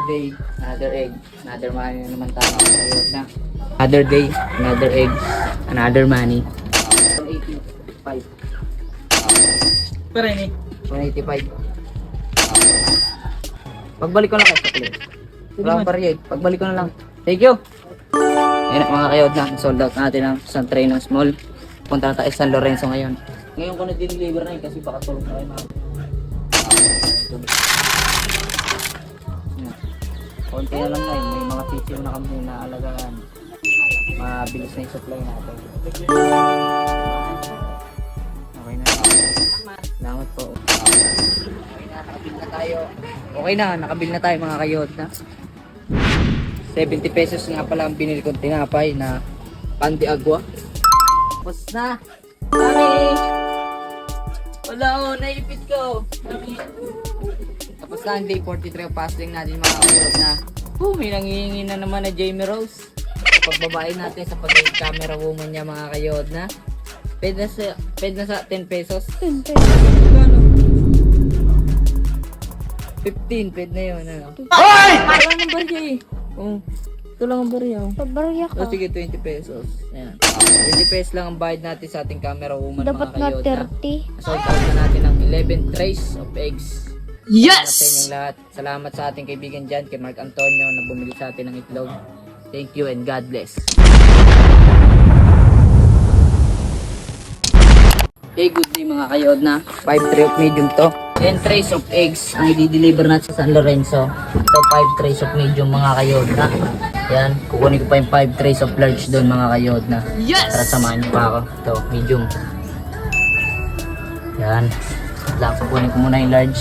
day, another egg, another money na naman tayo mga kayod na. Another day, another egg, another money. 185. Pero ini. 185. Pagbalik ko lang kayo sa play. Wala pa rin. Pagbalik ko na lang. Thank you. Yan mga kayod na. Sold out natin ang isang tray ng small. Punta na tayo sa San Lorenzo ngayon. Ngayon ko na diniliver na yun kasi baka tulog na kayo mga. Konti na lang na yun. May mga sisiw na kami na alagaan. Mabilis na yung supply natin. Okay na. Salamat po. Okay na, nakabil na tayo. Okay na, nakabil na tayo mga kayod na. 70 pesos nga pala ang binili kong tinapay na Pandi Agua. Tapos na. Dami! Wala o, naipit ko. Dami. Tapos na ang day 43 ang passing natin mga kayod na. May nangihingi na naman na Jamie Rose. Pagbabae natin sa pag-camera woman niya mga kayod na. Pwede na sa 10 pesos. 10 pesos. 15, pwede na yun. Ano? Ay! Ito lang ang barya eh. Oh, ito lang ang barya. Pabarya ka. Oh, sige, 20 pesos. Ayan. 20 pesos lang ang bayad natin sa ating camera woman Dapat mga na kayod. 30. Sold out na natin ang 11 trays of eggs. Yes! Sa inyong lahat. Salamat sa ating kaibigan dyan, kay Mark Antonio na bumili sa atin ng itlog. Thank you and God bless. Hey, good day mga kayod na. 5 tray of medium to. 10 trays of eggs ang i-deliver natin sa San Lorenzo. Ito 5 trays of medium mga kayod na. Yan, kukunin ko pa yung 5 trays of large doon mga kayod na. Yes! Tara samahan niyo pa ako. Ito, medium. Yan. Lang, kukunin ko muna yung large.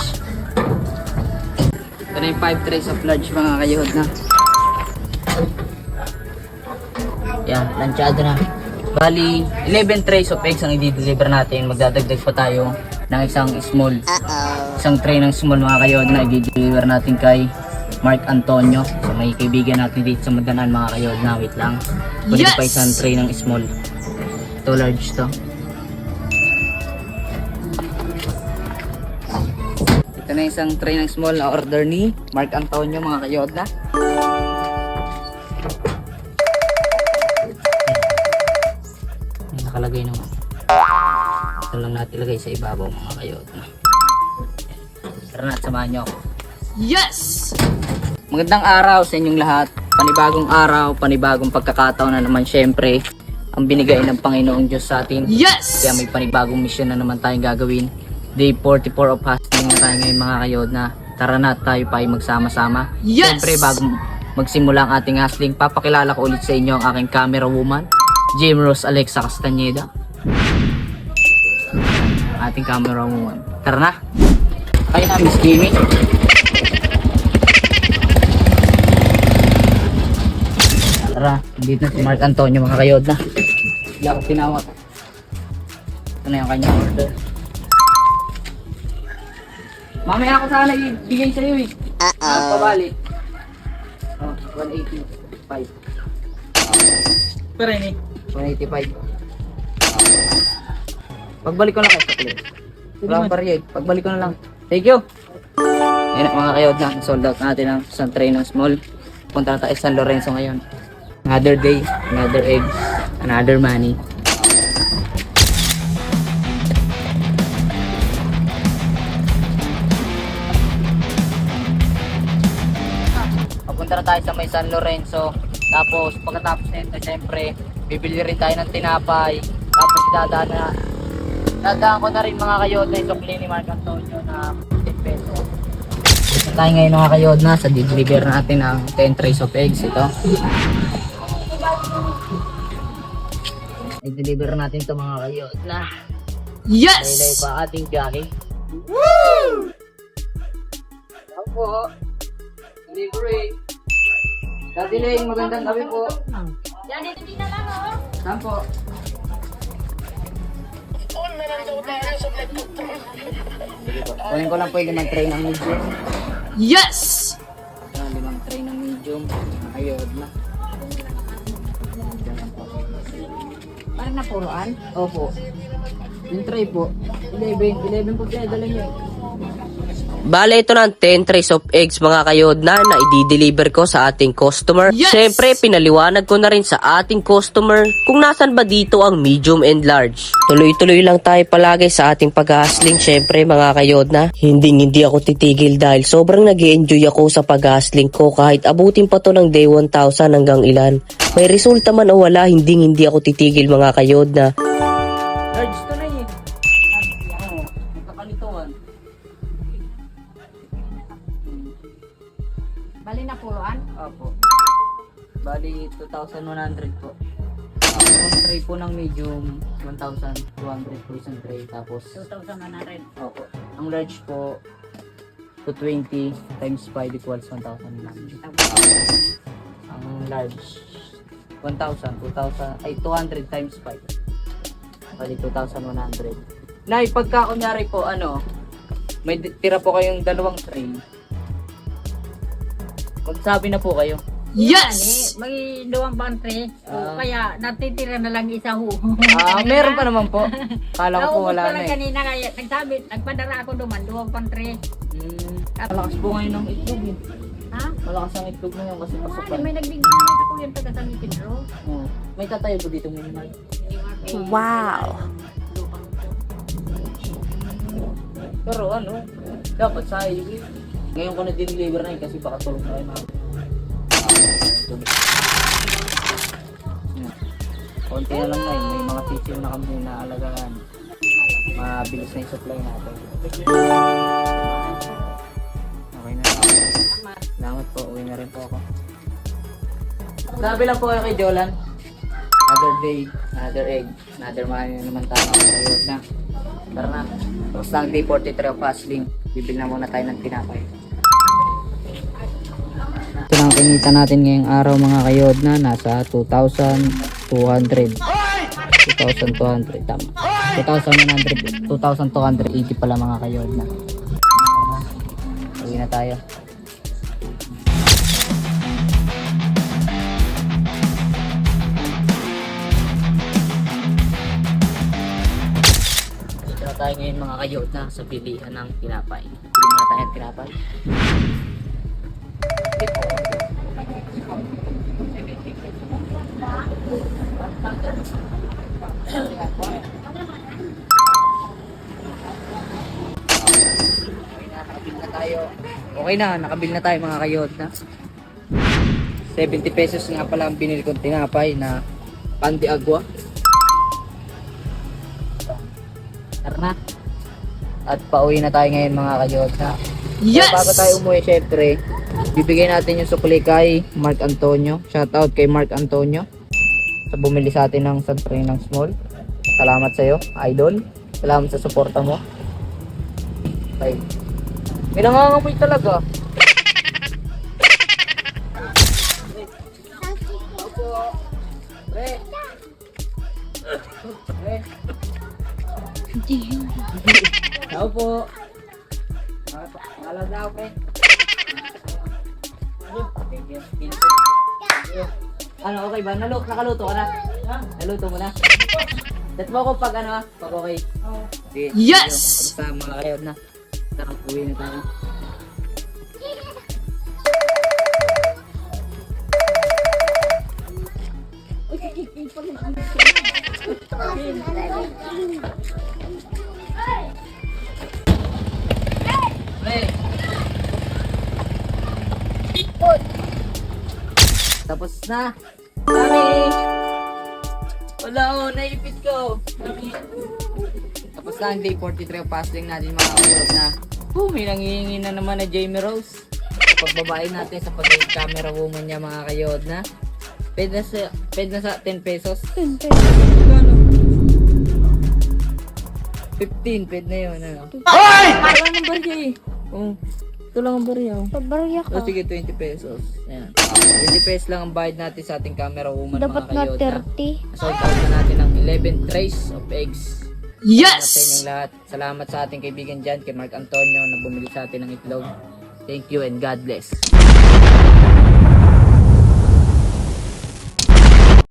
Ito na yung 5 trays of large mga kayod na. Yan, lansyado na. Bali, 11 trays of eggs ang i-deliver natin. Magdadagdag pa tayo ng isang small. Isang tray ng small mga kayod na i-deliver natin kay Mark Antonio. So may kaibigan natin dito sa Madanan mga kayod na. Wait lang. Pwede Yes! pa isang tray ng small. Ito large to. Ito na isang tray ng small na order ni Mark Antonio mga kayod na. Nakalagay naman. Ito lang natin ilagay sa ibabaw mga kayod na. Tara na, samahan nyo ako. Yes! Magandang araw sa inyong lahat. Panibagong araw, panibagong pagkakataon na naman syempre ang binigay ng Panginoong Diyos sa atin. Yes! Kaya may panibagong mission na naman tayong gagawin. Day 44 of fasting na tayo ngayon mga kayod na. Tara na, tayo pa ay magsama-sama. Yes! Syempre bago magsimula ang ating hustling, papakilala ko ulit sa inyo ang aking camera woman, Jamie Rose Alexa Castañeda. Ating camera woman. Tara na. Ay na, Miss Jamie. Tara, dito na si Mark Antonio mga kayod na. Hindi ako tinawag. Ito na yung kanyang order. Mamaya ako sana ibigay sa'yo eh. Pabalik. Oh, 185. Pero ini. 185. Pagbalik ko lang kayo sa play. Wala pa rin. Pagbalik ko na lang. Thank you. Yan mga kayod na. Sold out natin ang isang tray ng small. Punta na tayo sa San Lorenzo ngayon. Another day, another egg, another money. Papunta na tayo sa may San Lorenzo. Tapos pagkatapos nito, syempre, bibili rin tayo ng tinapay. Tapos dadaan ko na rin mga kayod na isukli ni Mark Antonio na 10 pesos. Ito tayo ngayon mga kayod na sa deliver natin ng 10 trays of eggs. Ito. I-deliver natin ito mga kayod na. Yes! Laylay pa ating biyahe. Woo! Ako. Delivery. Dadiling, magandang gabi po. Yan, dito din na lang, oh. Saan po? Kunin ko lang po yung limang tray ng medium. Yes! Limang tray ng medium. Ayod na. Parang napuruan. Opo. Yung tray po. 11 po pinadala niyo. Bale, ito na ang 10 trays of eggs mga kayod na i-deliver ko sa ating customer. Yes! Siyempre, pinaliwanag ko na rin sa ating customer kung nasan ba dito ang medium and large. Tuloy-tuloy lang tayo palagi sa ating pag-hustling. Siyempre mga kayod na, hindi ako titigil dahil sobrang nag-enjoy ako sa pag-hustling ko kahit abutin pa to ng day 1,000 hanggang ilan. May resulta man o wala, hindi ako titigil mga kayod na. Large to na eh. Oo, magkakalituan. Bali na puluan? Opo. Bali, 2,100 po. Ang tray po ng medium, 1,200 po isang tray. Tapos, 2,100. opo. Ang large po, 220 times 5 equals 1,000 lang. Ang large, 200 times 5. Bali, 2,100. Nay, pagka kunyari po, may tira po kayong dalawang tray. Magsabi na po kayo. Yes! May luwang pantry. Ah. Kaya natitira na lang isa ho. Meron pa naman po. Kala ko po Naubos wala pa lang na eh. kanina kaya nagsabi, nagpadala ako duman, luwang pantry. Malakas po ngayon ng itlog eh. Ha? Malakas ang itlog ngayon kasi pasukan. May nagbigay naman ako yung taga-samitin ro. Oh. May tatayo po dito minimal. Wow! Pero dapat sa highway. Ngayon ko na-deliver na yun kasi baka tulong na kayo mga. Konti na lang na yun. May mga tissue na kami na alagaan. Mabilis na yung supply natin. Okay na. Salamat po. Uwi na rin po ako. Sabi lang po kayo kay Jolan. Another day, another egg, another money na naman tayo. Ayos na. Tara na. Tapos na ang day 43 of hustling. Bibili na muna tayo ng tinapay. Ito na ang kinita natin ngayong araw mga kayod na nasa 2,200. 2,200 tama. 2,100, 2,280 pala mga kayod na. Uwi na tayo. Dito na tayo ngayon mga kayod na sa bilihan ng tinapay. Bili muna tayo ng tinapay. Okay na, nakabil na tayo mga kayod na. 70 pesos nga pala ang binili kong tinapay na Pandi Agua. Tara na. At pauwi na tayo ngayon mga kayod na. Yes! So, bago tayo umuwi syempre, bibigay natin yung sukli kay Mark Antonio. Shoutout kay Mark Antonio sa bumili sa atin ng santray ng small. Salamat sa iyo, idol. Salamat sa suporta mo. Okay. May nangangamoy talaga. Pre. Pre. Tao po. Alam na ako, pre. Thank you. Ano, okay ba? Nakaluto ka na? Naluto mo na? Set mo ako pag pag okay. Sige. Yes! Kamusta mga kayo na? Tara, uwi na tayo. Pre! Tapos na! Mami! Wala ko, naipit ko! Tapos na ang day 43 of hustling natin mga kapatid na. May nangihingi na naman na Jamie Rose. Pagbabae natin sa pag-camera woman niya mga kayod na. Paid na sa 10 pesos. 10 pesos. Magkano? 15, paid na yun. Hoy! Wala ng barya eh. Oh, ito lang ang barya. Pabarya So, sige, 20 pesos. Ayan. 20 pesos lang ang bayad natin sa ating camera woman Dapat mga na kayod na. 30. Sold out na natin ng 11 trays of eggs. Yes! Sa inyong lahat. Salamat sa ating kaibigan dyan, kay Mark Antonio na bumili sa atin ng itlog. Thank you and God bless.